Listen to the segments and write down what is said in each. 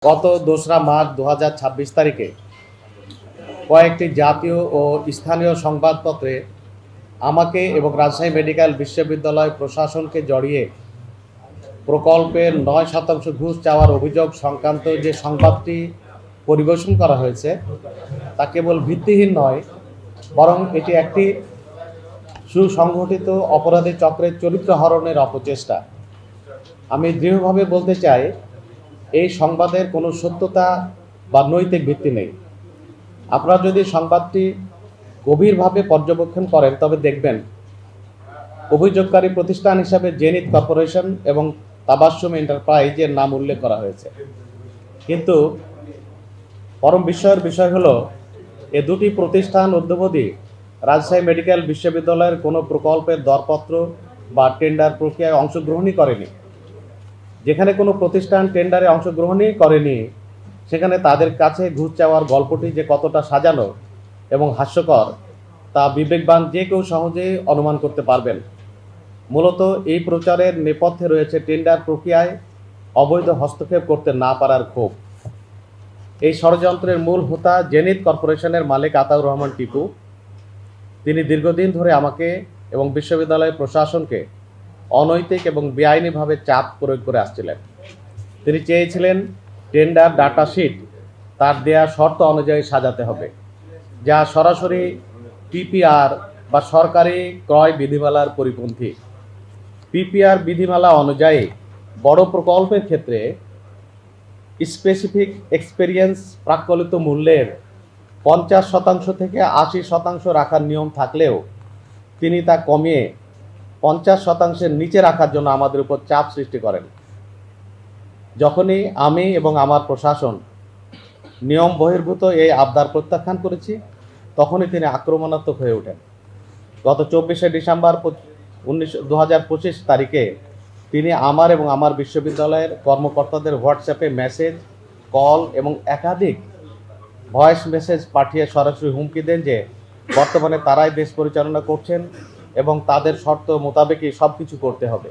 গত ২রা মার্চ ২০২৬ তারিখে কয়েকটি জাতীয় ও স্থানীয় সংবাদপত্রে আমাকে এবং রাজশাহী মেডিকেল বিশ্ববিদ্যালয় প্রশাসনকে জড়িয়ে প্রকল্পের ৯% ঘুষ চাওয়ার অভিযোগ সংক্রান্ত যে সংবাদটি পরিবেশন করা হয়েছে তা কেবল ভিত্তিহীন নয়, বরং এটি একটি সুসংগঠিত অপরাধী চক্রের চরিত্র হরণের অপচেষ্টা। আমি দৃঢ়ভাবে বলতে চাই, এই সংবাদের কোনো সত্যতা বা নৈতিক ভিত্তি নেই। আপনারা যদি সংবাদটি গভীরভাবে পর্যবেক্ষণ করেন তবে দেখবেন অভিযোগকারী প্রতিষ্ঠান হিসাবে জেনিত কর্পোরেশন এবং তাবাসসুম এন্টারপ্রাইজের নাম উল্লেখ করা হয়েছে। কিন্তু পরম বিস্ময়ের বিষয় হলো, এ দুটি প্রতিষ্ঠান অদ্যাবধি রাজশাহী মেডিকেল বিশ্ববিদ্যালয়ের কোনো প্রকল্পের দরপত্র বা টেন্ডার প্রক্রিয়ায় অংশগ্রহণই করেনি। যেখানে কোনো প্রতিষ্ঠান টেন্ডারে অংশগ্রহণই করেনি, সেখানে তাদের কাছে ঘুষ চাওয়ার গল্পটি যে কতটা সাজানো এবং হাস্যকর তা বিবেকবান যে কেউ সহজেই অনুমান করতে পারবেন। মূলত এই প্রচারের নেপথ্যে রয়েছে টেন্ডার প্রক্রিয়ায় অবৈধ হস্তক্ষেপ করতে না পারার ক্ষোভ। এই ষড়যন্ত্রের মূল হোতা জেনিত কর্পোরেশনের মালিক আতাউর রহমান টিপু। তিনি দীর্ঘদিন ধরে আমাকে এবং বিশ্ববিদ্যালয় প্রশাসনকে অনৈতিক এবং বেআইনিভাবে চাপ প্রয়োগ করে আসছিলেন। তিনি চেয়েছিলেন টেন্ডার ডাটা শিট তার দেয়া শর্ত অনুযায়ী সাজাতে হবে, যা সরাসরি পিপিআর বা সরকারি ক্রয় বিধিমালার পরিপন্থী। পিপিআর বিধিমালা অনুযায়ী বড় প্রকল্পের ক্ষেত্রে স্পেসিফিক এক্সপেরিয়েন্স প্রাক্কলিত মূল্যের 50% থেকে 80% রাখার নিয়ম থাকলেও তিনি তা কমিয়ে 50%-এর নিচে রাখার জন্য আমাদের উপর চাপ সৃষ্টি করেন। যখনই আমি এবং আমার প্রশাসন নিয়ম বহির্ভূত এই আবদার প্রত্যাখ্যান করেছি, তখনই তিনি আক্রমণাত্মক হয়ে ওঠেন। গত 24শে ডিসেম্বর 2025 তারিখে তিনি আমার এবং আমার বিশ্ববিদ্যালয়ের কর্মকর্তাদের হোয়াটসঅ্যাপে মেসেজ, কল এবং একাধিক ভয়েস মেসেজ পাঠিয়ে সরাসরি হুমকি দেন যে বর্তমানে তারাই দেশ পরিচালনা করছেন এবং তাদের শর্ত মোতাবেকই সব কিছু করতে হবে।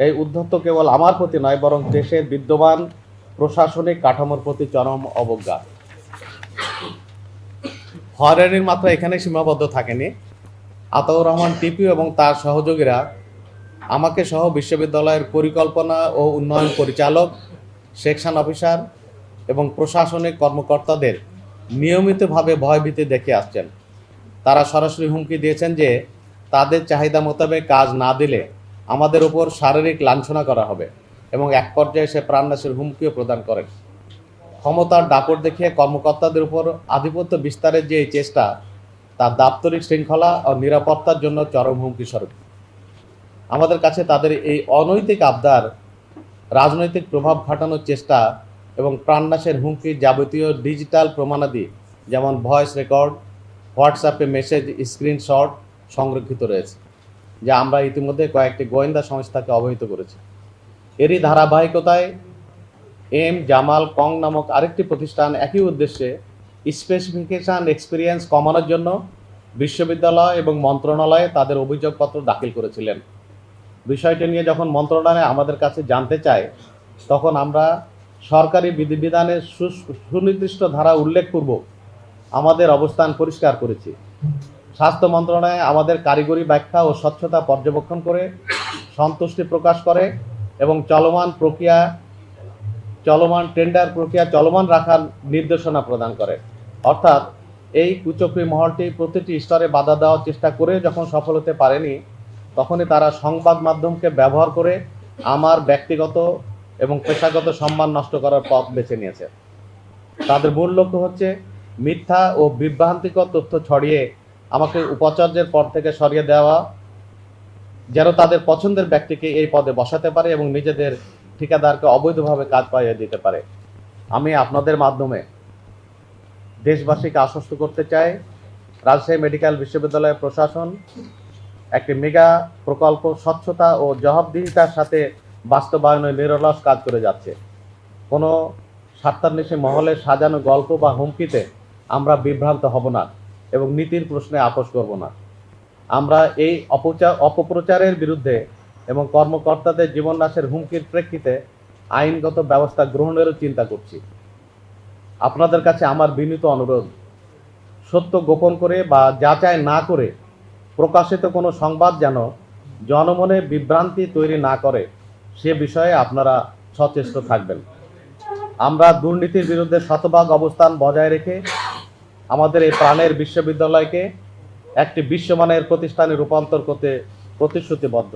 এই উদ্ধত্ত কেবল আমার প্রতি নয়, বরং দেশের বিদ্যমান প্রশাসনিক কাঠামোর প্রতি চরম অবজ্ঞা। হয়রানির মাত্রা এখানে সীমাবদ্ধ থাকেনি। আতাউর রহমান টিপু এবং তার সহযোগীরা আমাকে সহ বিশ্ববিদ্যালয়ের পরিকল্পনা ও উন্নয়ন পরিচালক, সেকশন অফিসার এবং প্রশাসনিক কর্মকর্তাদের নিয়মিতভাবে ভয়ভীতি দেখে আসছেন। তারা সরাসরি হুমকি দিয়েছেন যে তাদের চাহিদা মোতাবেক কাজ না দিলে আমাদের উপর শারীরিক লাঞ্ছনা করা হবে এবং এক পর্যায়ে সে প্রাণনাশের হুমকিও প্রদান করেন। ক্ষমতার দাপট দেখিয়ে কর্মকর্তাদের উপর আধিপত্য বিস্তারের যে এই চেষ্টা, তা দাপ্তরিক শৃঙ্খলা ও নিরাপত্তার জন্য চরম হুমকি স্বরূপ। আমাদের কাছে তাদের এই অনৈতিক আবদার, রাজনৈতিক প্রভাব খাটানোর চেষ্টা এবং প্রাণনাশের হুমকির যাবতীয় ডিজিটাল প্রমাণাদি, যেমন ভয়েস রেকর্ড, হোয়াটসঅ্যাপে মেসেজ স্ক্রিনশট সংরক্ষিত রয়েছে, যা আমরা ইতিমধ্যে কয়েকটি গোয়েন্দা সংস্থাকে অবহিত করেছি। এরই ধারাবাহিকতায় এম জামাল কং নামক আরেকটি প্রতিষ্ঠান একই উদ্দেশ্যে স্পেসিফিকেশন এক্সপিরিয়েন্স কমানোর জন্য বিশ্ববিদ্যালয় এবং মন্ত্রণালয়ে তাদের অভিযোগপত্র দাখিল করেছিলেন। বিষয়টি নিয়ে যখন মন্ত্রণালয় আমাদের কাছে জানতে চায়, তখন আমরা সরকারি বিধিবিধানের সুনির্দিষ্ট ধারা উল্লেখপূর্বক আমাদের অবস্থান পরিষ্কার করেছি। স্বাস্থ্য মন্ত্রণালয় আমাদের কারিগরি ব্যাখ্যা ও স্বচ্ছতা পর্যবেক্ষণ করে সন্তুষ্টি প্রকাশ করে এবং চলমান টেন্ডার প্রক্রিয়া চলমান রাখার নির্দেশনা প্রদান করে। অর্থাৎ এই কুচক্রী মহলটি প্রতিটি স্তরে বাধা দেওয়ার চেষ্টা করে যখন সফল হতে পারেনি, তখনই তারা সংবাদ মাধ্যমকে ব্যবহার করে আমার ব্যক্তিগত এবং পেশাগত সম্মান নষ্ট করার পথ বেছে নিয়েছে। তাদের মূল লক্ষ্য হচ্ছে মিথ্যা ও বিভ্রান্তিকর তথ্য ছড়িয়ে আমাকে উপাচার্যের পদ থেকে সরিয়ে দেওয়া, যেন তাদের পছন্দের ব্যক্তিকে এই পদে বসাতে পারে এবং নিজেদের ঠিকাদারকে অবৈধভাবে কাজ পাইয়ে দিতে পারে। আমি আপনাদের মাধ্যমে দেশবাসীকে আশ্বস্ত করতে চাই, রাজশাহী মেডিকেল বিশ্ববিদ্যালয়ের প্রশাসন একটি মেগা প্রকল্প স্বচ্ছতা ও জবাবদিহিতার সাথে বাস্তবায়নের নিরলস কাজ করে যাচ্ছে। কোনো স্বার্থান্বেষী মহলের সাজানো গল্প বা হুমকিতে আমরা বিভ্রান্ত হব না এবং নীতির প্রশ্নে আপোষ করব না। আমরা এই অপপ্রচারের বিরুদ্ধে এবং কর্মকর্তাদের জীবননাশের হুমকির প্রেক্ষিতে আইনগত ব্যবস্থা গ্রহণেরও চিন্তা করছি। আপনাদের কাছে আমার বিনীত অনুরোধ, সত্য গোপন করে বা যাচাই না করে প্রকাশিত কোনো সংবাদ যেন জনমনে বিভ্রান্তি তৈরি না করে, সে বিষয়ে আপনারা সচেষ্ট থাকবেন। আমরা দুর্নীতির বিরুদ্ধে শতভাগ অবস্থান বজায় রেখে আমাদের এই প্রাণের বিশ্ববিদ্যালয়কে একটি বিশ্বমানের প্রতিষ্ঠানে রূপান্তর করতে প্রতিশ্রুতিবদ্ধ।